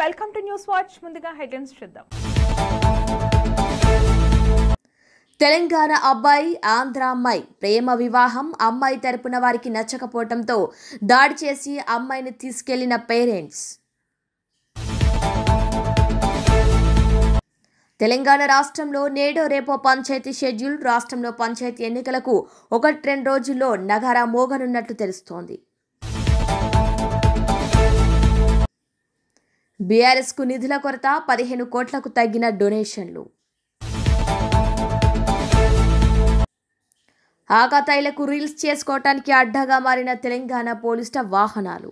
Welcome to news watch. ముందుగా headlines చూద్దాం. తెలంగాణ అబ్బాయి ఆంధ్ర అమ్మాయి ప్రేమ వివాహం. అమ్మాయి తరపున వారికి నచ్చకపోవడంతో దాడి చేసి అమ్మాయిని తీసుకెళ్లిన పేరెంట్స్. తెలంగాణ రాష్ట్రంలో నేడో రేపో పంచాయతీ షెడ్యూల్. రాష్ట్రంలో పంచాయతీ ఎన్నికలకు 1-2 రోజుల్లో నగారా మోగనున్నట్లు తెలుస్తోంది. బీఆర్ఎస్కు నిధుల కొరత, 15 కోట్లకు తగ్గిన డొనేషన్లు. ఆకతాయిలకు రీల్స్ చేసుకోవటానికి అడ్డాగా మారిన తెలంగాణ పోలీసుల వాహనాలు.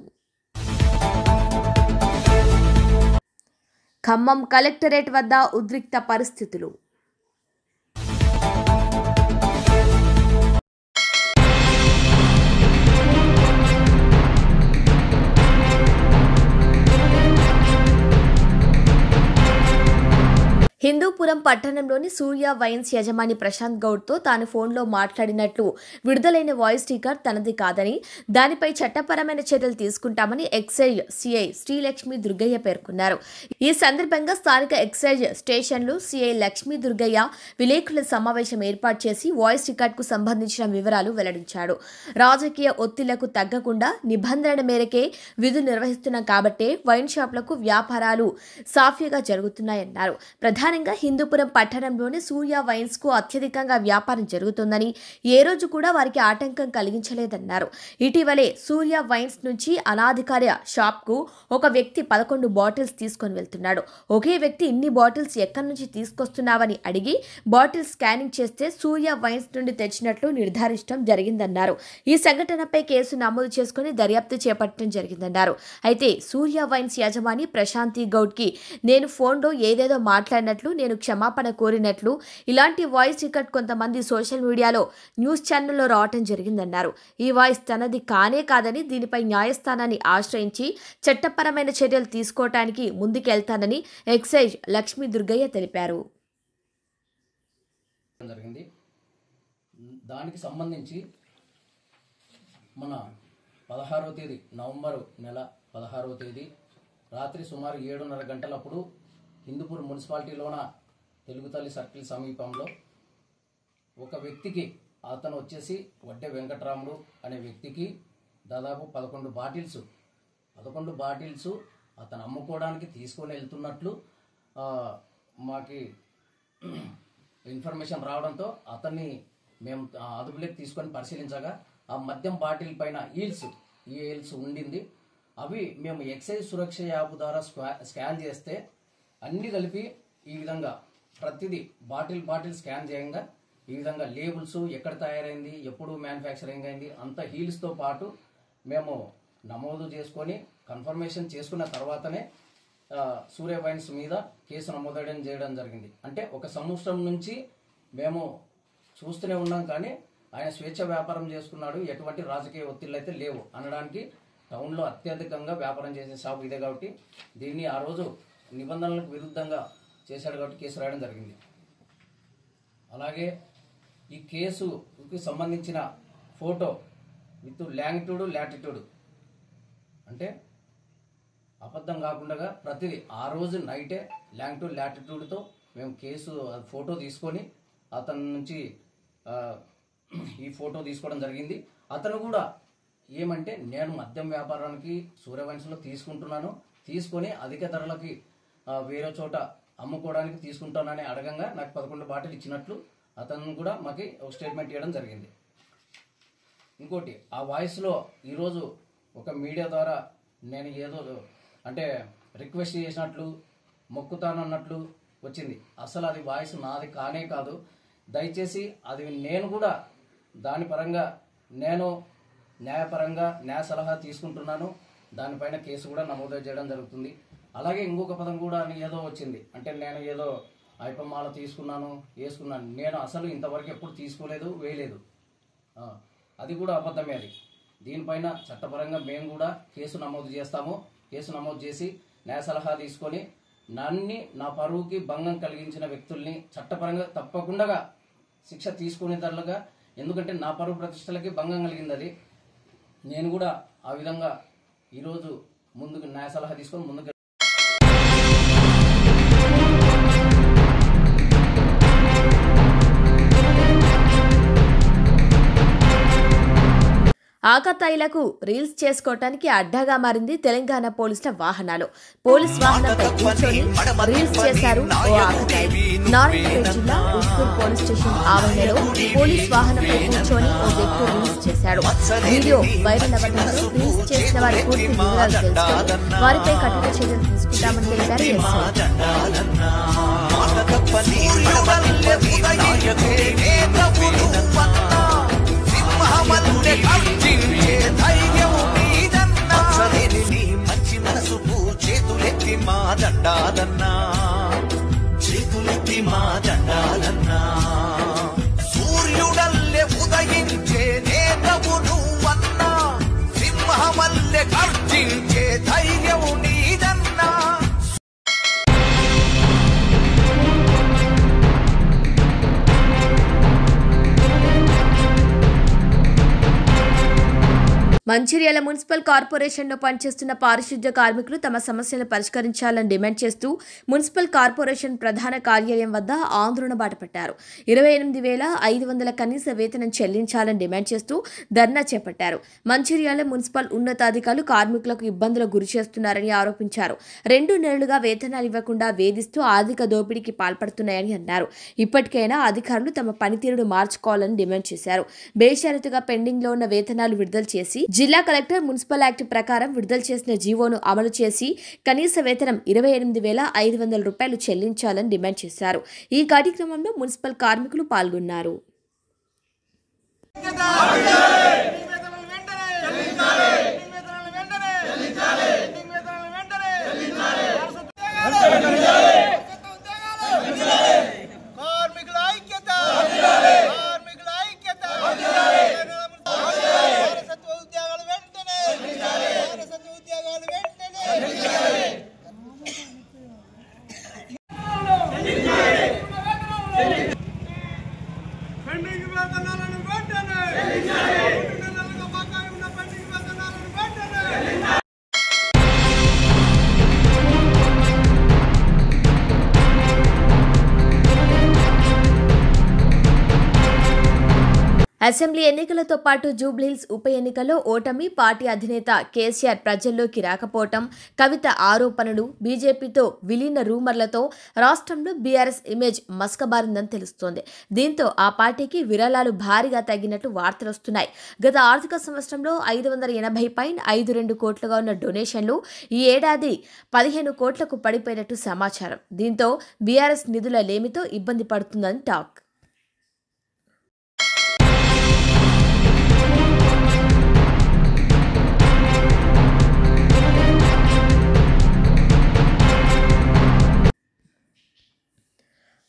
ఖమ్మం కలెక్టరేట్ వద్ద ఉద్రిక్త పరిస్థితులు. హిందూపురం పట్టణంలోని సూర్య వైన్స్ యజమాని ప్రశాంత్ గౌడ్తో తాను ఫోన్లో మాట్లాడినట్లు విడుదలైన వాయిస్ స్పీకర్ తనది కాదని, దానిపై చట్టపరమైన చర్యలు తీసుకుంటామని ఎక్సైజ్ సిఐ శ్రీలక్ష్మి దుర్గయ్య పేర్కొన్నారు. ఈ సందర్భంగా స్థానిక ఎక్సైజ్ స్టేషన్లో సిఐ లక్ష్మీ దుర్గయ్య విలేకరుల సమావేశం ఏర్పాటు చేసి వాయిస్ రికార్డుకు సంబంధించిన వివరాలు వెల్లడించాడు. రాజకీయ ఒత్తిళ్లకు తగ్గకుండా నిబంధనల మేరకే విధులు నిర్వహిస్తున్నాం కాబట్టే వైన్ షాపులకు వ్యాపారాలు సాఫీగా జరుగుతున్నాయన్నారు. ప్రధానంగా హిందూపురం పట్టణంలోని సూర్య వైన్స్ కు అత్యధికంగా వ్యాపారం జరుగుతుందని, ఏ రోజు కూడా వారికి ఆటంకం కలిగించలేదన్నారు. ఇటీవలే సూర్య వైన్స్ నుంచి అనాధికార షాప్ కు ఒక వ్యక్తి 11 బాటిల్స్ తీసుకొని వెళ్తున్నాడు. ఒకే వ్యక్తి ఇన్ని బాటిల్స్ ఎక్కడి నుంచి తీసుకొస్తున్నావని అడిగి బాటిల్స్ స్కానింగ్ చేస్తే సూర్య వైన్స్ నుండి తెచ్చినట్లు నిర్ధారించడం జరిగిందన్నారు. ఈ సంఘటనపై కేసు నమోదు చేసుకుని దర్యాప్తు చేపట్టడం జరిగిందన్నారు. అయితే సూర్య వైన్స్ యజమాని ప్రశాంతి గౌడ్ కి నేను ఫోన్లో ఏదేదో మాట్లాడినట్లు, నేను క్షమాపణ కోరినట్లు ఇలాంటి వాయిస్ రికార్డ్ కొంతమంది సోషల్ మీడియాలో న్యూస్ ఛానల్లో రావటం జరిగిందన్నారు. ఈ వాయిస్ తనది కానే కాదని, దీనిపై న్యాయస్థానాన్ని ఆశ్రయించి చట్టపరమైన చర్యలు తీసుకోవటానికి ముందుకెళ్తానని ఎక్సైజ్ లక్ష్మీ దుర్గయ్య తెలిపారు. దానికి సంబంధించి మన 16వ తేదీ నవంబర్ నెల 16వ తేదీ రాత్రి సుమారు 7:30 గంటలప్పుడు హిందూపూర్ మున్సిపాలిటీలోన తెలుగుతల్లి సర్కిల్ సమీపంలో ఒక వ్యక్తికి, అతను వచ్చేసి వడ్డే వెంకటరాముడు అనే వ్యక్తికి దాదాపు 11 బాటిల్స్ అతను అమ్ముకోవడానికి తీసుకొని వెళ్తున్నట్లు మాకి ఇన్ఫర్మేషన్ రావడంతో అతన్ని మేము అదుపులోకి తీసుకొని పరిశీలించగా ఆ మద్యం బాటిల్ పైన ఈల్స్ ఉండింది. అవి మేము ఎక్సైజ్ సురక్ష యాప్ ద్వారా స్కాన్ చేస్తే అన్ని కలిపి ఈ విధంగా ప్రతిదీ బాటిల్ స్కాన్ చేయంగా ఈ విధంగా లేబుల్స్, ఎక్కడ తయారైంది, ఎప్పుడు మ్యానుఫ్యాక్చరింగ్ అయింది, అంత హీల్స్తో పాటు మేము నమోదు చేసుకొని కన్ఫర్మేషన్ చేసుకున్న తర్వాతనే సూర్య వైన్స్ మీద కేసు నమోదు చేయడం జరిగింది. అంటే 1 సంవత్సరం నుంచి మేము చూస్తూనే ఉన్నాం, కానీ ఆయన స్వేచ్ఛ వ్యాపారం చేసుకున్నాడు, ఎటువంటి రాజకీయ ఒత్తిళ్ళు అయితే లేవు అనడానికి టౌన్లో అత్యధికంగా వ్యాపారం చేసే షాప్ ఇదే కాబట్టి దీన్ని ఆ రోజు నిబంధనలకు విరుద్ధంగా చేశాడు కాబట్టి కేసు రాయడం జరిగింది. అలాగే ఈ కేసుకి సంబంధించిన ఫోటో విత్ లాటిట్యూడ్ అంటే అబద్ధం కాకుండా ప్రతిదీ ఆ రోజు నైటే లాటిట్యూడ్తో మేము కేసు ఫోటో తీసుకొని అతని నుంచి ఈ ఫోటో తీసుకోవడం జరిగింది. అతను కూడా ఏమంటే నేను మద్యం వ్యాపారానికి సూర్య వైన్స్లో తీసుకొని అధిక ధరలకి వేరే చోట అమ్ముకోవడానికి తీసుకుంటానని అడగంగా నాకు 11 బాటిల్ ఇచ్చినట్లు అతను కూడా మాకు ఒక స్టేట్మెంట్ ఇవ్వడం జరిగింది. ఇంకోటి, ఆ వాయిస్లో ఈరోజు ఒక మీడియా ద్వారా నేను ఏదో అంటే రిక్వెస్ట్ చేసినట్లు, మొక్కుతానన్నట్లు వచ్చింది. అసలు అది వాయిస్ నాది కానే కాదు. దయచేసి అది నేను కూడా దాని పరంగా నేను న్యాయపరంగా న్యాయ సలహా తీసుకుంటున్నాను. దానిపైన కేసు కూడా నమోదు చేయడం జరుగుతుంది. అలాగే ఇంకొక పదం కూడా ఏదో వచ్చింది, అంటే నేను ఏదో ఐపమాల వేసుకున్నాను. నేను అసలు ఇంతవరకు ఎప్పుడు తీసుకోలేదు, వేయలేదు. అది కూడా అబద్ధమే. అది దీనిపైన చట్టపరంగా మేము కూడా కేసు నమోదు చేస్తాము. కేసు నమోదు చేసి న్యాయ సలహా తీసుకొని నా పరువుకి భంగం కలిగించిన వ్యక్తుల్ని చట్టపరంగా తప్పకుండా శిక్ష తీసుకునేటట్లుగా, ఎందుకంటే నా పరువు ప్రతిష్టలకి భంగం కలిగింది. అది నేను కూడా ఆ విధంగా ఈరోజు ముందుకు న్యాయ సలహా తీసుకొని ముందుకు ఆకతాయిలకు రీల్స్ చేసుకోవటానికి అడ్డాగా మారింది తెలంగాణ పోలీసుల వాహనాలు. పోలీస్ వాహనంపై కూర్చొని రీల్స్ చేశారు ఓ ఆకతాయి. నారాయణపేట జిల్లా ఉస్కూర్ పోలీస్ స్టేషన్ ఆవరణలో పోలీస్ వాహనంపై కూర్చొని ఓ వ్యక్తి రీల్స్ చేశాడు. వీడియో వైరల్ అవ్వడంతో రీల్స్ చేసిన వారి పూర్తి వివరాలు తెలుసుకుని వారిపై కఠిన చర్యలు తీసుకుంటామని తెలిపారు సూర్యుడల్లే ఉదయించే నేతవు నువ్వన్నా, సింహమల్లె గర్జించే ధైర్యం నీదన్నా. మంచిర్యాల మున్సిపల్ కార్పొరేషన్లో పనిచేస్తున్న పారిశుద్ధ్య కార్మికులు తమ సమస్యలను పరిష్కరించాలని డిమాండ్ చేస్తూ మున్సిపల్ కార్పొరేషన్ ప్రధాన కార్యాలయం వద్ద ఆందోళన బాటపట్టారు. 28,500 కనీస వేతనం చెల్లించాలని డిమాండ్ చేస్తూ ధర్నా చేపట్టారు. మంచిర్యాల మున్సిపల్ ఉన్నతాధికారులు కార్మికులకు ఇబ్బందులకు గురి చేస్తున్నారని ఆరోపించారు. 2 నెలలుగా వేతనాలు ఇవ్వకుండా వేధిస్తూ ఆర్థిక దోపిడీకి పాల్పడుతున్నాయని అన్నారు. ఇప్పటికైనా అధికారులు తమ పనితీరును మార్చుకోవాలని డిమాండ్ చేశారు. బేషరతుగా పెండింగ్లో ఉన్న వేతనాలు విడుదల చేసి జిల్లా కలెక్టర్ మున్సిపల్ యాక్ట్ ప్రకారం విడుదల చేసిన జీవోను అమలు చేసి కనీస వేతనం 28,500 రూపాయలు చెల్లించాలని డిమాండ్ చేశారు. ఈ కార్యక్రమంలో మున్సిపల్ కార్మికులు పాల్గొన్నారు. అసెంబ్లీ ఎన్నికలతో పాటు జూబ్లీహిల్స్ ఉప ఎన్నికల్లో ఓటమి, పార్టీ అధినేత కేసీఆర్ ప్రజల్లోకి రాకపోవటం, కవిత ఆరోపణలు, బీజేపీతో విలీన రూమర్లతో రాష్ట్రంలో బీఆర్ఎస్ ఇమేజ్ మసకబారిందని తెలుస్తోంది. దీంతో ఆ పార్టీకి విరాళాలు భారీగా తగ్గినట్టు వార్తలొస్తున్నాయి. గత ఆర్థిక సంవత్సరంలో 580.52 కోట్లుగా ఉన్న డొనేషన్లు ఈ ఏడాది 15 కోట్లకు పడిపోయినట్టు సమాచారం. దీంతో బీఆర్ఎస్ నిధుల లేమితో ఇబ్బంది పడుతుందని టాక్.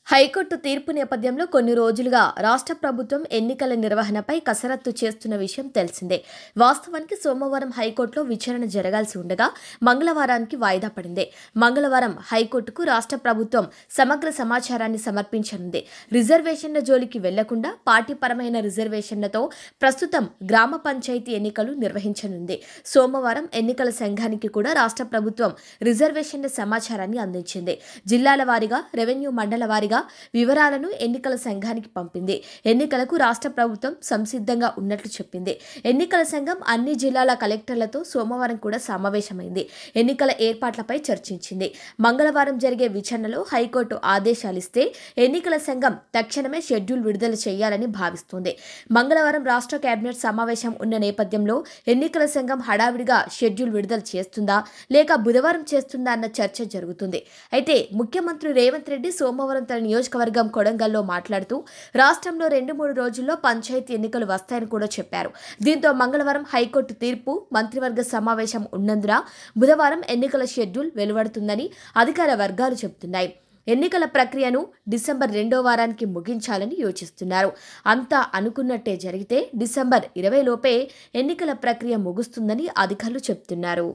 హైకోర్టు తీర్పు నేపథ్యంలో కొన్ని రోజులుగా రాష్ట్ర ప్రభుత్వం ఎన్నికల నిర్వహణపై కసరత్తు చేస్తున్న విషయం తెలిసిందే. వాస్తవానికి సోమవారం హైకోర్టులో విచారణ జరగాల్సి ఉండగా మంగళవారానికి వాయిదా పడింది. మంగళవారం హైకోర్టుకు రాష్ట్ర ప్రభుత్వం సమగ్ర సమాచారాన్ని సమర్పించనుంది. రిజర్వేషన్ల జోలికి వెళ్లకుండా పార్టీపరమైన రిజర్వేషన్లతో ప్రస్తుతం గ్రామ పంచాయతీ ఎన్నికలు నిర్వహించనుంది. సోమవారం ఎన్నికల సంఘానికి కూడా రాష్ట్ర ప్రభుత్వం రిజర్వేషన్ల సమాచారాన్ని అందించింది. జిల్లాల వారీగా, రెవెన్యూ మండల వారీగా వివరాలను ఎన్నికల సంఘానికి పంపింది. ఎన్నికలకు రాష్ట్ర ప్రభుత్వం సంసిద్ధంగా ఉన్నట్లు చెప్పింది. ఎన్నికల సంఘం అన్ని జిల్లాల కలెక్టర్లతో సోమవారం కూడా సమావేశమైంది. ఎన్నికల ఏర్పాట్లపై చర్చించింది. మంగళవారం జరిగే విచారణలో హైకోర్టు ఆదేశాలిస్తే ఎన్నికల సంఘం తక్షణమే షెడ్యూల్ విడుదల చేయాలని భావిస్తోంది. మంగళవారం రాష్ట్ర కేబినెట్ సమావేశం ఉన్న నేపథ్యంలో ఎన్నికల సంఘం హడావిడిగా షెడ్యూల్ విడుదల చేస్తుందా లేక బుధవారం చేస్తుందా అన్న చర్చ జరుగుతుంది. అయితే ముఖ్యమంత్రి రేవంత్ రెడ్డి సోమవారం తన నియోజకవర్గం కొడంగల్లో మాట్లాడుతూ రాష్ట్రంలో 2-3 రోజుల్లో పంచాయతీ ఎన్నికలు వస్తాయని కూడా చెప్పారు. దీంతో మంగళవారం హైకోర్టు తీర్పు, మంత్రివర్గ సమావేశం ఉన్నందున బుధవారం ఎన్నికల షెడ్యూల్ వెలువడుతుందని అధికార వర్గాలు చెబుతున్నాయి. ఎన్నికల ప్రక్రియను డిసెంబర్ 2వ వారానికి ముగించాలని యోచిస్తున్నారు. అంతా అనుకున్నట్టే జరిగితే డిసెంబర్ 20 లోపే ఎన్నికల ప్రక్రియ ముగుస్తుందని అధికారులు చెబుతున్నారు.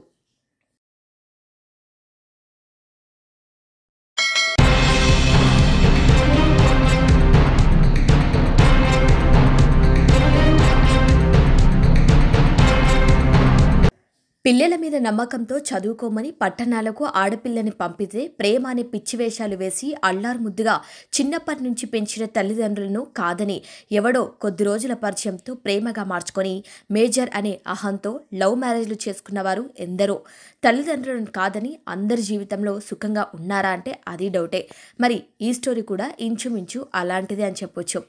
పిల్లల మీద నమ్మకంతో చదువుకోమని పట్టణాలకు ఆడపిల్లని పంపితే ప్రేమ అనే పిచ్చివేషాలు వేసి అల్లారుముద్దుగా చిన్నప్పటి నుంచి పెంచిన తల్లిదండ్రులను కాదని ఎవడో కొద్ది రోజుల పరిచయంతో ప్రేమగా మార్చుకొని మేజర్ అనే అహంతో లవ్ మ్యారేజ్లు చేసుకున్నవారు ఎందరో. తల్లిదండ్రులను కాదని అందరి జీవితంలో సుఖంగా ఉన్నారా అంటే అది డౌటే. మరి ఈ స్టోరీ కూడా ఇంచుమించు అలాంటిదే అని చెప్పొచ్చు.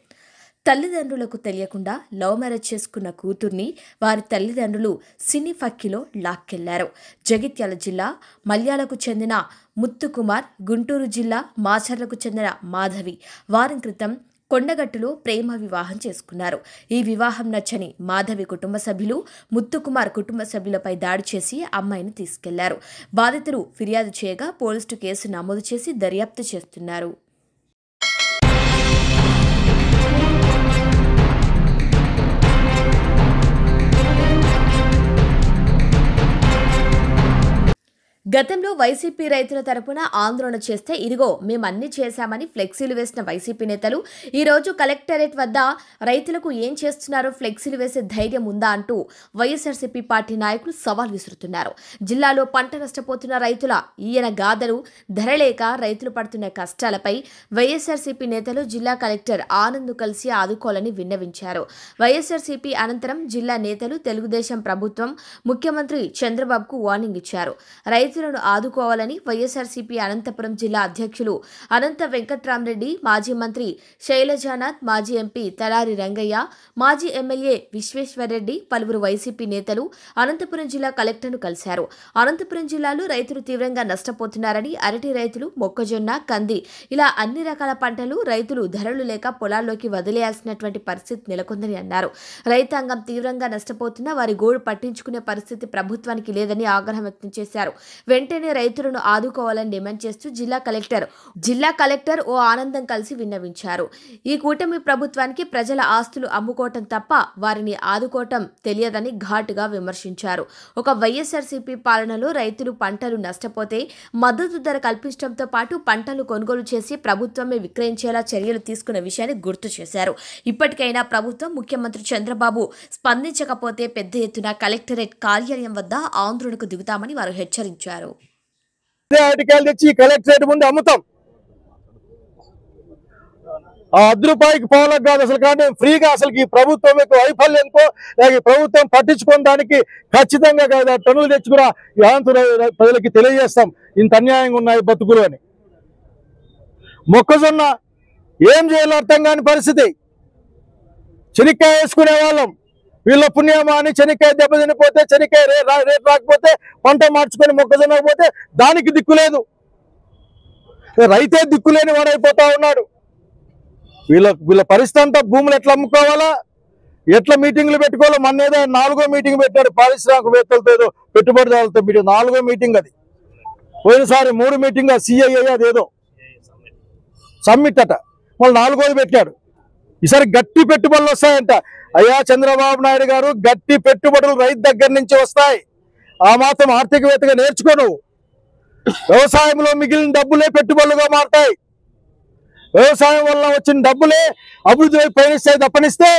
తల్లిదండ్రులకు తెలియకుండా లవ్ మ్యారేజ్ చేసుకున్న కూతుర్ని వారి తల్లిదండ్రులు సినీ ఫక్కిలో లాక్కెళ్లారు. జగిత్యాల జిల్లా మల్యాలకు చెందిన ముత్తుకుమార్, గుంటూరు జిల్లా మాచర్లకు చెందిన మాధవి వారం క్రితం కొండగట్టులో ప్రేమ వివాహం చేసుకున్నారు. ఈ వివాహం నచ్చని మాధవి కుటుంబ సభ్యులు ముత్తుకుమార్ కుటుంబ సభ్యులపై దాడి చేసి అమ్మాయిని తీసుకెళ్లారు. బాధితులు ఫిర్యాదు చేయగా పోలీసులు కేసు నమోదు చేసి దర్యాప్తు చేస్తున్నారు. గతంలో వైసీపీ రైతుల తరపున ఆందోళన చేస్తే ఇదిగో మేమన్నీ చేశామని ఫ్లెక్సీలు వేసిన వైసీపీ నేతలు ఈరోజు కలెక్టరేట్ వద్ద రైతులకు ఏం చేస్తున్నారో ఫ్లెక్సీలు వేసే ధైర్యం ఉందా అంటూ వైఎస్ఆర్సీపీ పార్టీ నాయకులు సవాల్ విసురుతున్నారు. జిల్లాలో పంట నష్టపోతున్న రైతుల ఈయన గాథలు, ధరలేక రైతులు పడుతున్న కష్టాలపై వైఎస్ఆర్సీపీ నేతలు జిల్లా కలెక్టర్ ఆనంద్ కలిసి ఆదుకోవాలని విన్నవించారు. వైఎస్ఆర్సీపీ అనంతరం జిల్లా నేతలు తెలుగుదేశం ప్రభుత్వం, ముఖ్యమంత్రి చంద్రబాబుకు వార్నింగ్ ఇచ్చారు. రైతులను ఆదుకోవాలని వైఎస్ఆర్సీపీ అనంతపురం జిల్లా అధ్యక్షులు అనంత వెంకట్రామరెడ్డి, మాజీ మంత్రి శైలజానాథ్, మాజీ ఎంపీ తలారి రంగయ్య, మాజీ ఎమ్మెల్యే విశ్వేశ్వర్రెడ్డి, పలువురు వైసీపీ నేతలు అనంతపురం జిల్లా కలెక్టర్ను కలిశారు. అనంతపురం జిల్లాలో రైతులు తీవ్రంగా నష్టపోతున్నారని, అరటి రైతులు, మొక్కజొన్న, కంది ఇలా అన్ని రకాల పంటలు రైతులు ధరలు లేక పొలాల్లోకి వదిలేయాల్సినటువంటి పరిస్థితి నెలకొందని అన్నారు. రైతాంగం తీవ్రంగా నష్టపోతున్నా వారి గోడు పట్టించుకునే పరిస్థితి ప్రభుత్వానికి లేదని ఆగ్రహం వ్యక్తం చేశారు. వెంటనే రైతులను ఆదుకోవాలని డిమాండ్ చేస్తూ జిల్లా కలెక్టర్ ఓ ఆనందం కలిసి విన్నవించారు. ఈ కూటమి ప్రభుత్వానికి ప్రజల ఆస్తులు అమ్ముకోవటం తప్ప వారిని ఆదుకోవటం తెలియదని ఘాటుగా విమర్శించారు. ఒక వైఎస్ఆర్సీపీ పాలనలో రైతులు పంటలు నష్టపోతే మద్దతు ధర కల్పించడంతో పాటు పంటలు కొనుగోలు చేసి ప్రభుత్వమే విక్రయించేలా చర్యలు తీసుకున్న విషయాన్ని గుర్తు చేశారు. ఇప్పటికైనా ప్రభుత్వం, ముఖ్యమంత్రి చంద్రబాబు స్పందించకపోతే పెద్ద ఎత్తున కలెక్టరేట్ కార్యాలయం వద్ద ఆందోళనకు దిగుతామని వారు హెచ్చరించారు. తెచ్చి కలెక్టరేట్ ముందు అమ్ముతాం. ఆ ₹10 పావులకు కాదు అసలు, కానీ ఫ్రీగా అసలు ఈ ప్రభుత్వం యొక్క వైఫల్యంతో ప్రభుత్వం పట్టించుకోవడానికి ఖచ్చితంగా కాదు టన్నులు తెచ్చి కూడా ఈ ఆంధ్ర ప్రజలకి తెలియజేస్తాం ఇంత అన్యాయంగా ఉన్నాయి బతుకులు అని. మొక్కజొన్న ఏం చేయాలో అర్థం కాని పరిస్థితి. చెనిక్కాయ వేసుకునే వాళ్ళం, వీళ్ళ పుణ్యమా అని చెనిక్కాయ దెబ్బతినిపోతే, చెనిక్కాయ రేట్ రాకపోతే, పంట మార్చుకొని మొక్కజొన్న పోతే దానికి దిక్కు లేదు. రైతే దిక్కులేని వాడైపోతా ఉన్నాడు. వీళ్ళ పరిస్థితి అంతా భూములు ఎట్లా అమ్ముకోవాలా, ఎట్లా మీటింగ్లు పెట్టుకోవాలో. మొన్న ఏదో 4వ మీటింగ్ పెట్టాడు పారిశ్రామికవేత్తలతో, ఏదో పెట్టుబడిదారులతో మీటింగ్, 4వ మీటింగ్ అది. పోయినసారి 3 మీటింగ్ సిఐఐ అదేదో సమ్మిట్ అట, మళ్ళీ 4వది పెట్టాడు. ఈసారి గట్టి పెట్టుబడులు వస్తాయంట. అయ్యా చంద్రబాబు నాయుడు గారు, గట్టి పెట్టుబడులు రైతు దగ్గర నుంచి వస్తాయి. ఆ మాత్రం ఆర్థికవేత్తగా నేర్చుకోను. వ్యవసాయంలో మిగిలిన డబ్బులే పెట్టుబడులుగా మారుతాయి. వ్యవసాయం వల్ల వచ్చిన డబ్బులే అభివృద్ధి వైపు పయనిస్తాయి తప్పనిస్తే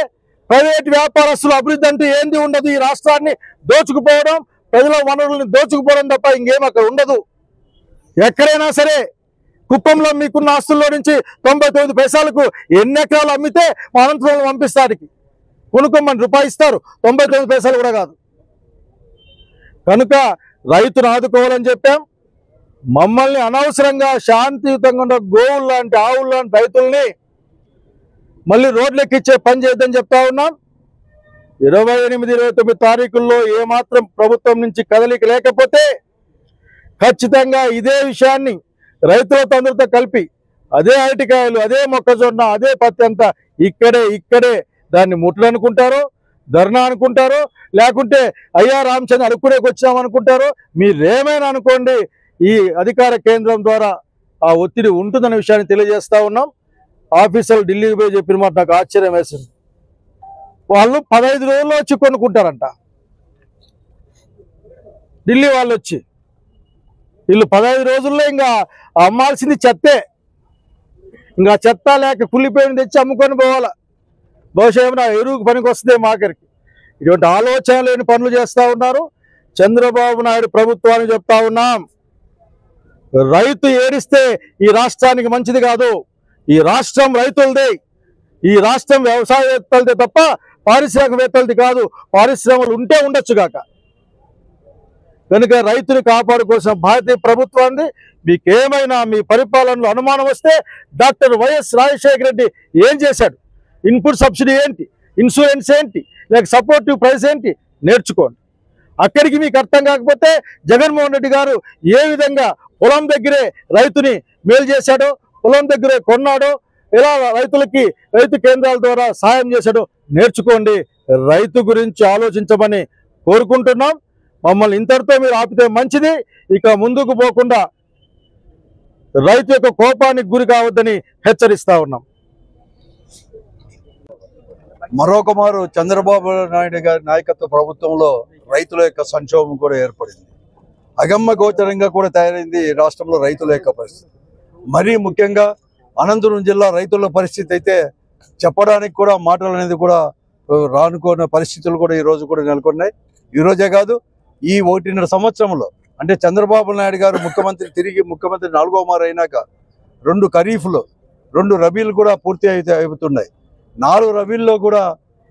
ప్రైవేట్ వ్యాపారస్తులు అభివృద్ధి అంటే ఏంది ఉండదు. ఈ రాష్ట్రాన్ని దోచుకుపోవడం, ప్రజల వనరుల్ని దోచుకుపోవడం తప్ప ఇంకేం అక్కడ ఉండదు. ఎక్కడైనా సరే కుప్పంలో మీకున్న ఆస్తుల్లో నుంచి 99 పైసలకు ఎన్ని ఎకరాలు అమ్మితే మా అనంతపురం పంపిస్తానికి కొనుక్కోమని రూపాయి ఇస్తారు, 99 పైసలు కూడా కాదు. కనుక రైతును ఆదుకోవాలని చెప్పాం. మమ్మల్ని అనవసరంగా శాంతియుతంగా ఉన్న గోవులు లాంటి, ఆవులు లాంటి రైతుల్ని మళ్ళీ రోడ్లెక్కిచ్చే పని చేద్దని చెప్తా ఉన్నాం. 28, 29 తారీఖుల్లో ఏమాత్రం ప్రభుత్వం నుంచి కదలిక లేకపోతే ఖచ్చితంగా ఇదే విషయాన్ని రైతులతో అందరితో కలిపి అదే అరటికాయలు, అదే మొక్కజొన్న, అదే పత్తి అంతా ఇక్కడే దాన్ని ముట్లు అనుకుంటారో, ధర్నా అనుకుంటారో, లేకుంటే అయ్యా రామచంద్ర అడుక్కునేకి వచ్చామనుకుంటారో. మీరేమైనా అనుకోండి, ఈ అధికార కేంద్రం ద్వారా ఆ ఒత్తిడి ఉంటుందనే విషయాన్ని తెలియజేస్తా ఉన్నాం. ఆఫీసర్లు ఢిల్లీకి పోయి చెప్పిన మాట నాకు ఆశ్చర్యం వేసింది. వాళ్ళు 15 రోజుల్లో వచ్చి కొనుక్కుంటారంట. ఢిల్లీ వాళ్ళు వచ్చి, వీళ్ళు 15 రోజుల్లో ఇంకా అమ్మాల్సింది చెత్తే. ఇంకా చెత్త లేక కుళ్ళిపోయిన తెచ్చి అమ్ముకొని పోవాలా. బహుశా ఏమైనా ఎరువుకు పనికి వస్తుంది మాకరికి. ఇటువంటి ఆలోచన లేని పనులు చేస్తూ ఉన్నారు. చంద్రబాబు నాయుడు ప్రభుత్వానికి చెప్తా ఉన్నాం, రైతు ఏడిస్తే ఈ రాష్ట్రానికి మంచిది కాదు. ఈ రాష్ట్రం రైతులదే, ఈ రాష్ట్రం వ్యవసాయవేత్తలదే తప్ప పారిశ్రామికవేత్తలది కాదు. పారిశ్రమలు ఉంటే ఉండొచ్చుగాక. కనుక రైతుని కాపాడుకోవాల్సిన బాధ్యత ప్రభుత్వాన్ని. మీకేమైనా మీ పరిపాలనలో అనుమానం వస్తే డాక్టర్ వైఎస్ రాజశేఖర రెడ్డి ఏం చేశాడు, ఇన్పుట్ సబ్సిడీ ఏంటి, ఇన్సూరెన్స్ ఏంటి, లేక సపోర్టివ్ ప్రైస్ ఏంటి నేర్చుకోండి. అక్కడికి మీకు అర్థం కాకపోతే జగన్మోహన్ రెడ్డి గారు ఏ విధంగా పొలం దగ్గరే రైతుని మేలు చేశాడో, పొలం దగ్గరే కొన్నాడో, ఎలా రైతులకి రైతు కేంద్రాల ద్వారా సాయం చేశాడో నేర్చుకోండి. రైతు గురించి ఆలోచించమని కోరుకుంటున్నాం. మమ్మల్ని ఇంతటితో మీరు ఆపితే మంచిది. ఇక ముందుకు పోకుండా రైతు యొక్క కోపానికి గురి కావద్దని హెచ్చరిస్తా ఉన్నాం. మరొక మారు చంద్రబాబు నాయుడు గారి నాయకత్వ ప్రభుత్వంలో రైతుల యొక్క సంక్షోభం కూడా ఏర్పడింది. అగమ్య గోచరంగా కూడా తయారైంది రాష్ట్రంలో రైతుల యొక్క పరిస్థితి. మరీ ముఖ్యంగా అనంతపురం జిల్లా రైతుల పరిస్థితి అయితే చెప్పడానికి కూడా మాటలు అనేది కూడా రానుకున్న పరిస్థితులు కూడా ఈరోజు కూడా నెలకొన్నాయి. ఈరోజే కాదు, ఈ 1.5 సంవత్సరంలో అంటే చంద్రబాబు నాయుడు గారు ముఖ్యమంత్రి 4వ మారు అయినాక 2 ఖరీఫ్లు 2 రబీలు కూడా పూర్తి అవుతున్నాయి. 4 రబీల్లో కూడా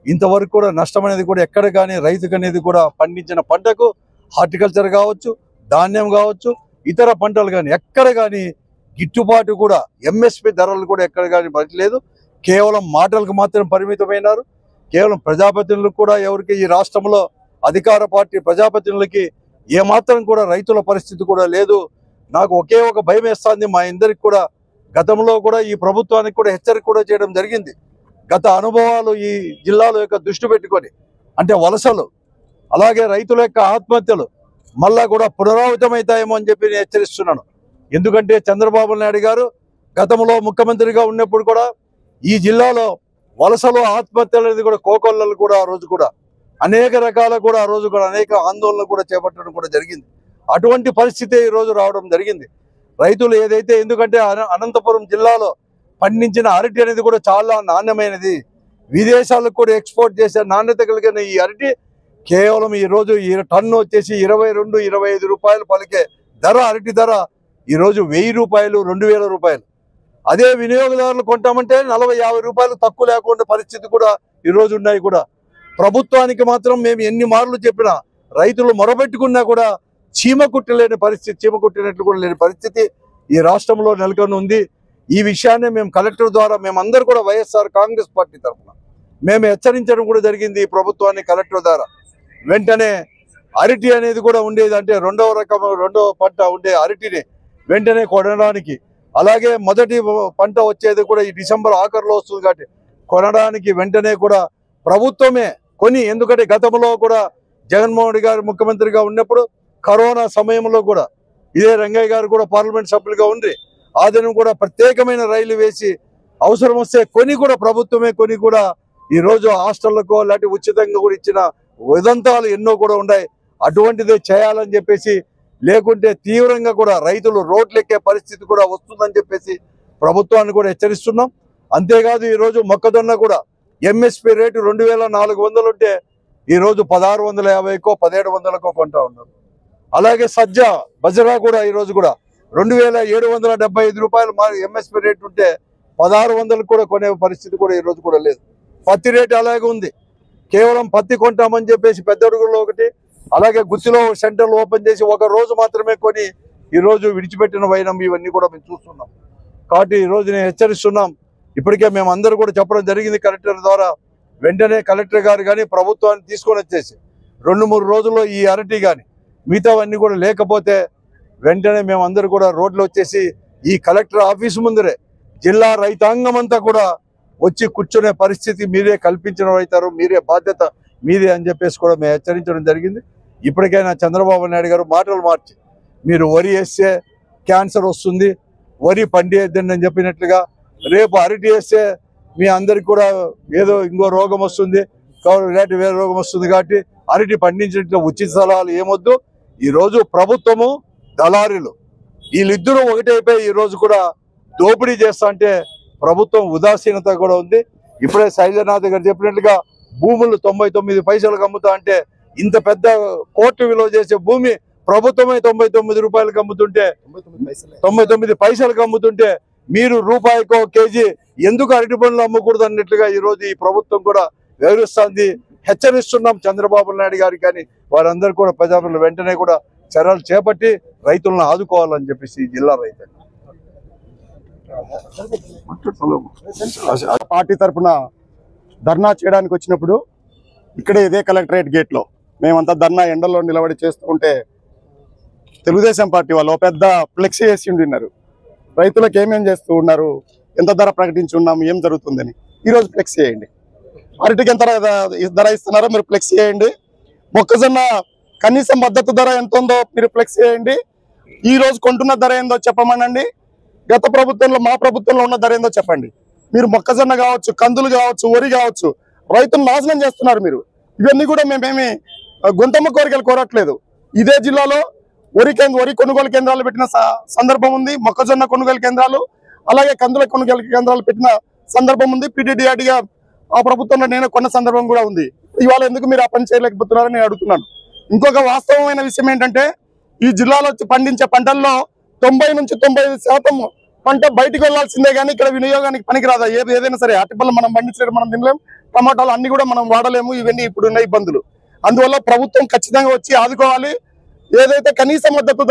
ఇంతవరకు కూడా నష్టం అనేది కూడా ఎక్కడ కానీ రైతుకు అనేది కూడా పండించిన పంటకు హార్టికల్చర్ కావచ్చు, ధాన్యం కావచ్చు, ఇతర పంటలు కానీ ఎక్కడ కానీ గిట్టుబాటు కూడా ఎంఎస్పి ధరలు కూడా ఎక్కడ కానీ పడలేదు. కేవలం మాటలకు మాత్రం పరిమితమైనారు. కేవలం ప్రజాప్రతినిధులకు కూడా ఎవరికి ఈ రాష్ట్రంలో అధికార పార్టీ ప్రజాప్రతినిధులకి ఏమాత్రం కూడా రైతుల పరిస్థితి కూడా లేదు. నాకు ఒకే ఒక భయం వేస్తుంది. మా అందరికి కూడా గతంలో కూడా ఈ ప్రభుత్వానికి కూడా హెచ్చరిక కూడా చేయడం జరిగింది. గత అనుభవాలు ఈ జిల్లాల యొక్క దృష్టి పెట్టుకొని అంటే వలసలు, అలాగే రైతుల యొక్క ఆత్మహత్యలు మళ్ళా కూడా పునరావృతమవుతాయేమో అని చెప్పి నేను హెచ్చరిస్తున్నాను. ఎందుకంటే చంద్రబాబు నాయుడు గారు గతంలో ముఖ్యమంత్రిగా ఉన్నప్పుడు కూడా ఈ జిల్లాలో వలసలు ఆత్మహత్యలు అనేది కూడా కోకొల్లలు కూడా ఆ రోజు కూడా అనేక రకాల కూడా ఆ రోజు కూడా అనేక ఆందోళనలు కూడా చేపట్టడం కూడా జరిగింది. అటువంటి పరిస్థితి ఈ రోజు రావడం జరిగింది. రైతులు ఏదైతే ఎందుకంటే అనంతపురం జిల్లాలో పండించిన అరటి అనేది కూడా చాలా నాణ్యమైనది, విదేశాలకు కూడా ఎక్స్పోర్ట్ చేసే నాణ్యత కలిగిన ఈ అరటి కేవలం ఈ రోజు ఈ టన్ను వచ్చేసి 22-25 రూపాయలు పలికే ధర, అరటి ధర ఈరోజు 1000 రూపాయలు 2000 రూపాయలు. అదే వినియోగదారులు కొంటామంటే 40-50 రూపాయలు తక్కువ లేకుండా పరిస్థితి కూడా ఈరోజు ఉన్నాయి. కూడా ప్రభుత్వానికి మాత్రం మేము ఎన్ని మార్లు చెప్పినా రైతులు మొరబెట్టుకున్నా కూడా చీమ కుట్టలేని పరిస్థితి, చీమ కుట్టినట్లు కూడా లేని పరిస్థితి ఈ రాష్ట్రంలో నెలకొని ఉంది. ఈ విషయాన్ని మేము కలెక్టర్ ద్వారా మేమందరూ కూడా వైఎస్ఆర్ కాంగ్రెస్ పార్టీ తరఫున మేము హెచ్చరించడం కూడా జరిగింది. ఈ ప్రభుత్వాన్ని కలెక్టర్ ద్వారా వెంటనే అరటి అనేది కూడా ఉండేది అంటే రెండవ పంట ఉండే అరటిని వెంటనే కొనడానికి, అలాగే మొదటి పంట వచ్చేది కూడా ఈ డిసెంబర్ ఆఖరిలో వస్తుంది కాబట్టి కొనడానికి వెంటనే కూడా ప్రభుత్వమే కొని, ఎందుకంటే గతంలో కూడా జగన్మోహన్ రెడ్డి గారు ముఖ్యమంత్రిగా ఉన్నప్పుడు కరోనా సమయంలో కూడా ఇదే రంగయ్య గారు కూడా పార్లమెంట్ సభ్యులుగా ఉండి ఆ దినం కూడా ప్రత్యేకమైన రైలు వేసి అవసరం వస్తే కొని కూడా ప్రభుత్వమే కొని కూడా ఈరోజు హాస్టళ్లకు లాంటి ఉచితంగా కూడా ఇచ్చిన ఉదంతాలు ఎన్నో కూడా ఉన్నాయి. అటువంటిదే చేయాలని చెప్పేసి, లేకుంటే తీవ్రంగా కూడా రైతులు రోడ్లెక్కే పరిస్థితి కూడా వస్తుందని చెప్పేసి ప్రభుత్వాన్ని కూడా హెచ్చరిస్తున్నాం. అంతేకాదు ఈరోజు మొక్కజొన్న కూడా ఎంఎస్పి రేటు 2400 ఉంటే ఈరోజు 1650కో 1700కో కొంటా ఉన్నారు. అలాగే సజ్జ బజరా కూడా ఈరోజు కూడా 2775 రూపాయలు ఎంఎస్పి రేటు ఉంటే 1600 కూడా కొనే పరిస్థితి కూడా ఈరోజు కూడా లేదు. పత్తి రేటు అలాగే ఉంది. కేవలం పత్తి కొంటామని చెప్పేసి పెద్దడుగుల్లో ఒకటి, అలాగే గుత్తిలో సెంటర్లు ఓపెన్ చేసి ఒక రోజు మాత్రమే కొని ఈరోజు విడిచిపెట్టిన వైనం ఇవన్నీ కూడా మేము చూస్తున్నాం. కాబట్టి ఈరోజు నేను హెచ్చరిస్తున్నాం. ఇప్పటికే మేము అందరూ కూడా చెప్పడం జరిగింది కలెక్టర్ ద్వారా. వెంటనే కలెక్టర్ గారు కానీ ప్రభుత్వాన్ని తీసుకొని వచ్చేసి 2-3 రోజుల్లో ఈ అరటి కానీ మిగతావన్నీ కూడా లేకపోతే వెంటనే మేము అందరూ కూడా రోడ్లు వచ్చేసి ఈ కలెక్టర్ ఆఫీసు ముందరే జిల్లా రైతాంగం అంతా కూడా వచ్చి కూర్చునే పరిస్థితి మీరే కల్పించడం అవుతారు, మీరే బాధ్యత మీదే అని చెప్పేసి కూడా మేము హెచ్చరించడం జరిగింది. ఇప్పటికైనా చంద్రబాబు నాయుడు గారు మాటలు మార్చి మీరు వరి వేస్తే క్యాన్సర్ వస్తుంది, వరి పండియద్దని అని చెప్పినట్లుగా రేపు అరటి వేస్తే మీ అందరికి కూడా ఏదో ఇంకో రోగం వస్తుంది, ఇలాంటి వేరే రోగం వస్తుంది కాబట్టి అరటి పండించినట్లు ఉచిత సలహాలు ఏమొద్దు. ఈరోజు ప్రభుత్వము దళారీలు వీళ్ళిద్దరూ ఒకటైపోయి ఈరోజు కూడా దోపిడీ చేస్తా అంటే ప్రభుత్వం ఉదాసీనత కూడా ఉంది. ఇప్పుడే శైలనాథ్ గారు చెప్పినట్లుగా భూములు 99 పైసలకు అమ్ముతా అంటే ఇంత పెద్ద కోట్లు విలువ చేసే భూమి ప్రభుత్వమే 99 రూపాయలకు అమ్ముతుంటే 99 పైసలకు అమ్ముతుంటే మీరు రూపాయికో కేజీ ఎందుకు అరటి పండ్లు అమ్మకూడదు అన్నట్లుగా ఈరోజు ఈ ప్రభుత్వం కూడా వ్యవహరిస్తుంది. హెచ్చరిస్తున్నాం చంద్రబాబు నాయుడు గారికి, కానీ వారందరూ కూడా ప్రజాప్రతినిధులు వెంటనే కూడా చర్యలు చేపట్టి రైతులను ఆదుకోవాలని చెప్పేసి జిల్లా రైతు పార్టీ తరఫున ధర్నా చేయడానికి వచ్చినప్పుడు ఇక్కడే ఇదే కలెక్టరేట్ గేట్లో మేమంతా ధర్నా ఎండలో నిలబడి చేస్తూ ఉంటే తెలుగుదేశం పార్టీ వాళ్ళు పెద్ద ఫ్లెక్సీ వేసి ఉండిన్నారు. రైతులకు ఏమేం చేస్తూ ఉన్నారు, ఎంత ధర ప్రకటించి ఉన్నాము, ఏం జరుగుతుందని. ఈరోజు ఫ్లెక్సీ చేయండి. అరటికి ఎంత ధర ఇస్తున్నారో మీరు ఫ్లెక్సీ చేయండి. మొక్కజొన్న కనీస మద్దతు ధర ఎంత ఉందో మీరు ఫ్లెక్సీ చేయండి. ఈ రోజు కొంటున్న ధర ఏందో చెప్పమనండి. గత ప్రభుత్వంలో మా ప్రభుత్వంలో ఉన్న ధర ఏందో చెప్పండి. మీరు మొక్కజొన్న కావచ్చు, కందులు కావచ్చు, వరి కావచ్చు, రైతులు నాశనం చేస్తున్నారు మీరు. ఇవన్నీ కూడా మేమేమి గొంతమ్మ కోరికలు కోరట్లేదు. ఇదే జిల్లాలో వరి కొనుగోలు కేంద్రాలు పెట్టిన సందర్భం ఉంది, మొక్కజొన్న కొనుగోలు కేంద్రాలు, అలాగే కందుల కొనుగోలు కేంద్రాలు పెట్టిన సందర్భం ఉంది. PDDRDగా ఆ ప్రభుత్వంలో నేను కొన్న సందర్భం కూడా ఉంది. ఇవాళ ఎందుకు మీరు ఆ పని చేయలేకపోతున్నారని నేను అడుగుతున్నాను. ఇంకొక వాస్తవమైన విషయం ఏంటంటే ఈ జిల్లాలో పండించే పంటల్లో 90 నుంచి 95% పంట బయటకు వెళ్లాల్సిందే కానీ ఇక్కడ వినియోగానికి పనికిరాదా. ఏదైనా సరే అరటిపళ్ళు మనం పండించలేము, మనం తినలేం, టమాటాలు అన్ని కూడా మనం వాడలేము. ఇవన్నీ ఇప్పుడున్న ఇబ్బందులు. అందువల్ల ప్రభుత్వం ఖచ్చితంగా వచ్చి ఆదుకోవాలి. ఏదైతే కనీస మద్దతు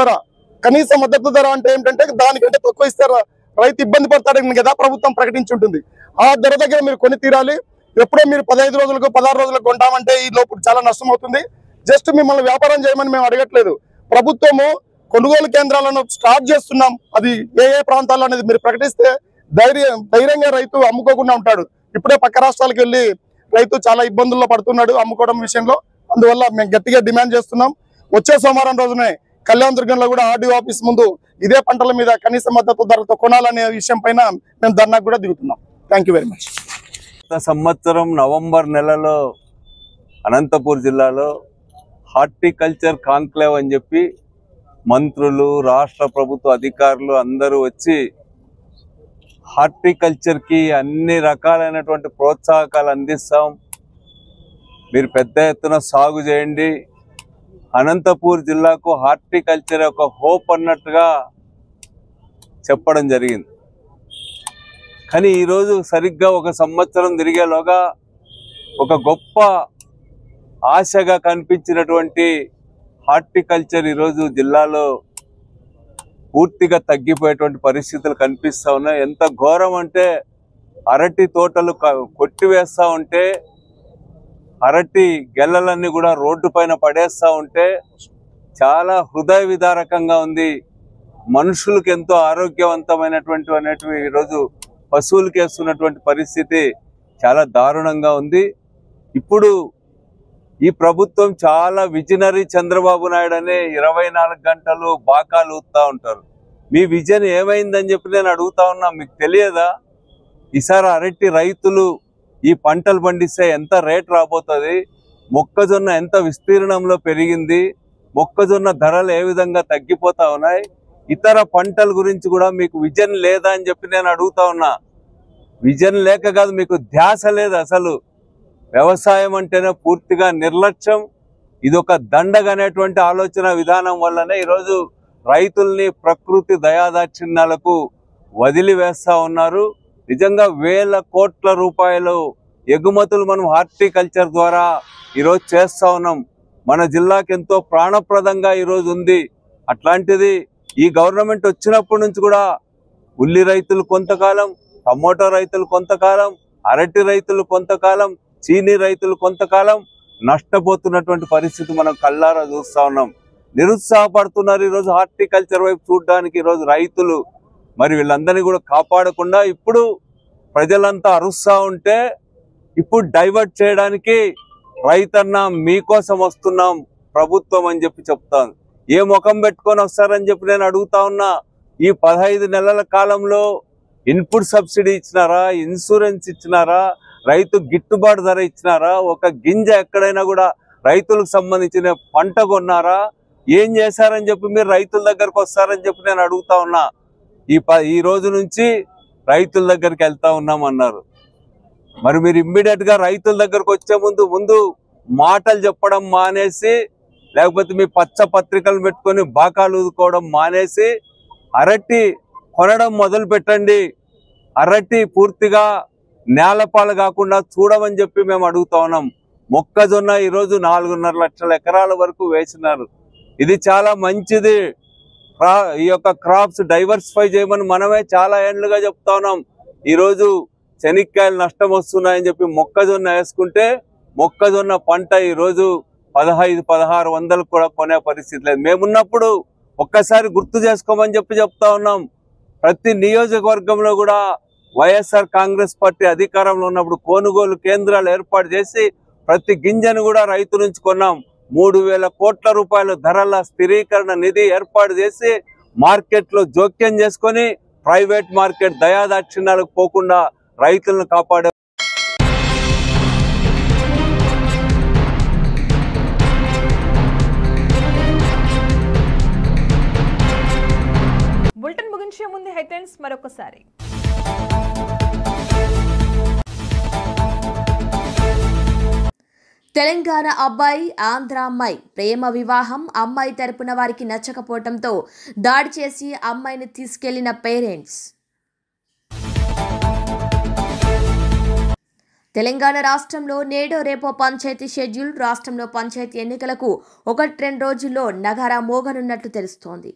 ధర అంటే ఏంటంటే దానికంటే తక్కువ ఇస్తారు రైతు ఇబ్బంది పడతాడని కదా ప్రభుత్వం ప్రకటించి ఉంటుంది. ఆ ధర దగ్గర మీరు కొని తీరాలి. ఎప్పుడో మీరు 15 రోజులకు 16 రోజులకు కొంటామంటే ఈ లోపు చాలా నష్టం అవుతుంది. జస్ట్ మిమ్మల్ని వ్యాపారం చేయమని మేము అడగట్లేదు. ప్రభుత్వము కొనుగోలు కేంద్రాలను స్టార్ట్ చేస్తున్నాం, అది ఏ ప్రాంతాల్లో అనేది మీరు ప్రకటిస్తే ధైర్యంగా రైతు అమ్ముకోకుండా ఉంటాడు. ఇప్పుడే పక్క రాష్ట్రాలకు వెళ్ళి రైతు చాలా ఇబ్బందుల్లో పడుతున్నాడు అమ్ముకోవడం విషయంలో. అందువల్ల మేము గట్టిగా డిమాండ్ చేస్తున్నాం. వచ్చే సోమవారం రోజునే కళ్యాణదుర్గంలో కూడా RDO ఆఫీస్ ముందు ఇదే పంటల మీద కనీస మద్దతు ధరతో కొనాలనే విషయం పైన మేము ధర్నాకు కూడా దిగుతున్నాం. Thank you very much. గత సంవత్సరం నవంబర్ నెలలో అనంతపూర్ జిల్లాలో హార్టికల్చర్ కాంక్లేవ్ అని చెప్పి మంత్రులు, రాష్ట్ర ప్రభుత్వ అధికారులు అందరూ వచ్చి హార్టికల్చర్కి అన్ని రకాలైనటువంటి ప్రోత్సాహకాలు అందిస్తాం, మీరు పెద్ద ఎత్తున సాగు చేయండి, అనంతపూర్ జిల్లాకు హార్టికల్చర్ ఒక హోప్ అన్నట్టుగా చెప్పడం జరిగింది. కానీ ఈరోజు సరిగ్గా ఒక సంవత్సరం తిరిగేలోగా ఒక గొప్ప ఆశగా కనిపించినటువంటి హార్టికల్చర్ ఈరోజు జిల్లాలో పూర్తిగా తగ్గిపోయేటువంటి పరిస్థితులు కనిపిస్తూ ఉన్నాయి. ఎంత ఘోరం అంటే అరటి తోటలు కొట్టివేస్తూ ఉంటే, అరటి గెల్లలన్నీ కూడా రోడ్డు పైన పడేస్తూ ఉంటే చాలా హృదయ విదారకంగా ఉంది. మనుషులకు ఎంతో ఆరోగ్యవంతమైనటువంటివి ఈరోజు పశువులకు వేస్తున్నటువంటి పరిస్థితి చాలా దారుణంగా ఉంది. ఇప్పుడు ఈ ప్రభుత్వం చాలా విజనరీ చంద్రబాబు నాయుడు అనే 24 గంటలు బాకాలు ఊపుతా ఉంటారు. మీ విజన్ ఏమైందని చెప్పి నేను అడుగుతా ఉన్నా. మీకు తెలియదా ఈసారి అరటి రైతులు ఈ పంటలు పండిస్తే ఎంత రేట్ రాబోతుంది, మొక్కజొన్న ఎంత విస్తీర్ణంలో పెరిగింది, మొక్కజొన్న ధరలు ఏ విధంగా తగ్గిపోతా ఉన్నాయి, ఇతర పంటల గురించి కూడా మీకు విజన్ లేదా అని చెప్పి నేను అడుగుతా ఉన్నా. విజన్ లేక కాదు, మీకు ధ్యాస లేదు. అసలు వ్యవసాయం అంటేనే పూర్తిగా నిర్లక్ష్యం. ఇది ఒక దండగనేటువంటి ఆలోచన విధానం వల్లనే ఈరోజు రైతుల్ని ప్రకృతి దయాదాక్షిణ్యాలకు వదిలివేస్తా ఉన్నారు. నిజంగా వేల కోట్ల రూపాయలు ఎగుమతులు మనం హార్టికల్చర్ ద్వారా ఈరోజు చేస్తా ఉన్నాం. మన జిల్లాకి ఎంతో ప్రాణప్రదంగా ఈరోజు ఉంది. అట్లాంటిది ఈ గవర్నమెంట్ వచ్చినప్పటి నుంచి కూడా ఉల్లి రైతులు కొంతకాలం, టమోటా రైతులు కొంతకాలం, అరటి రైతులు కొంతకాలం, చీనీ రైతులు కొంతకాలం నష్టపోతున్నటువంటి పరిస్థితి మనం కళ్ళారా చూస్తా ఉన్నాం. నిరుత్సాహపడుతున్నారు ఈరోజు హార్టికల్చర్ వైపు చూడడానికి ఈరోజు రైతులు. మరి వీళ్ళందరినీ కూడా కాపాడకుండా ఇప్పుడు ప్రజలంతా అరుస్తా ఉంటే ఇప్పుడు డైవర్ట్ చేయడానికి రైతన్న మీకోసం వస్తున్నాం ప్రభుత్వం అని చెప్పి చెప్తాను. ఏ ముఖం పెట్టుకొని వస్తారని చెప్పి నేను అడుగుతా ఉన్నా. ఈ 15 నెలల కాలంలో ఇన్పుట్ సబ్సిడీ ఇచ్చినారా, ఇన్సూరెన్స్ ఇచ్చినారా, రైతు గిట్టుబాటు ధర ఇచ్చినారా, ఒక గింజ ఎక్కడైనా కూడా రైతులకు సంబంధించిన పంట కొన్నారా, ఏం చేశారని చెప్పి మీరు రైతుల దగ్గరకు వస్తారని చెప్పి నేను అడుగుతా ఉన్నా. ఈ రోజు నుంచి రైతుల దగ్గరికి వెళ్తా ఉన్నామన్నారు. మరి మీరు ఇమ్మీడియట్ గా రైతుల దగ్గరకు వచ్చే ముందు మాటలు చెప్పడం మానేసి, లేకపోతే మీ పచ్చ పత్రికలు పెట్టుకొని బాకాలు ఊదుకోవడం మానేసి అరటి కొనడం మొదలు పెట్టండి. అరటి పూర్తిగా నేలపాలు కాకుండా చూడమని చెప్పి మేము అడుగుతా ఉన్నాం. మొక్కజొన్న ఈరోజు 4.5 లక్షల ఎకరాల వరకు వేసినారు. ఇది చాలా మంచిది. ఈ యొక్క క్రాప్స్ డైవర్సిఫై చేయమని మనమే చాలా ఏళ్ళుగా చెప్తా ఉన్నాం. ఈరోజు శనక్కాయలు నష్టం వస్తున్నాయని చెప్పి మొక్కజొన్న వేసుకుంటే మొక్కజొన్న పంట ఈరోజు 1500-1600 కూడా కొనే పరిస్థితి లేదు. మేమున్నప్పుడు ఒక్కసారి గుర్తు చేసుకోమని చెప్పి చెప్తా ఉన్నాం. ప్రతి నియోజకవర్గంలో కూడా వైఎస్ఆర్ కాంగ్రెస్ పార్టీ అధికారంలో ఉన్నప్పుడు కొనుగోలు కేంద్రాలు ఏర్పాటు చేసి ప్రతి గింజను కూడా రైతు నుంచి కొన్నాం. 3000 కోట్ల రూపాయల ధరల స్థిరీకరణ నిధి ఏర్పాటు చేసి మార్కెట్లో జోక్యం చేసుకొని ప్రైవేట్ మార్కెట్ దయాదాక్షిణ్యాలకు పోకుండా రైతులను కాపాడే బులెటిన్ ముగించే ముందు హెడ్లైన్స్ మరొకసారి. తెలంగాణ అబ్బాయి ఆంధ్ర అమ్మాయి ప్రేమ వివాహం, అమ్మాయి తరపున వారికి నచ్చకపోవడంతో దాడి చేసి అమ్మాయిని తీసుకెళ్లిన పేరెంట్స్. తెలంగాణ రాష్ట్రంలో నేడో రేపో పంచాయతీ షెడ్యూల్. రాష్ట్రంలో పంచాయతీ ఎన్నికలకు 1-2 రోజుల్లో నగారా మోగనున్నట్లు తెలుస్తోంది.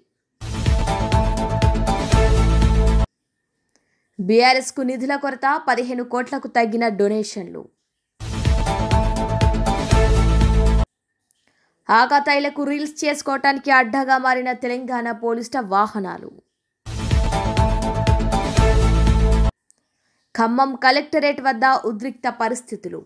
బీఆర్ఎస్కు నిధుల కొరత, 15 కోట్లకు తగ్గిన డొనేషన్లు. ఆకతాయిలకు రీల్స్ చేసుకోవటానికి అడ్డాగా మారిన తెలంగాణ పోలీసుల వాహనాలు. ఖమ్మం కలెక్టరేట్ వద్ద ఉద్రిక్త పరిస్థితులు.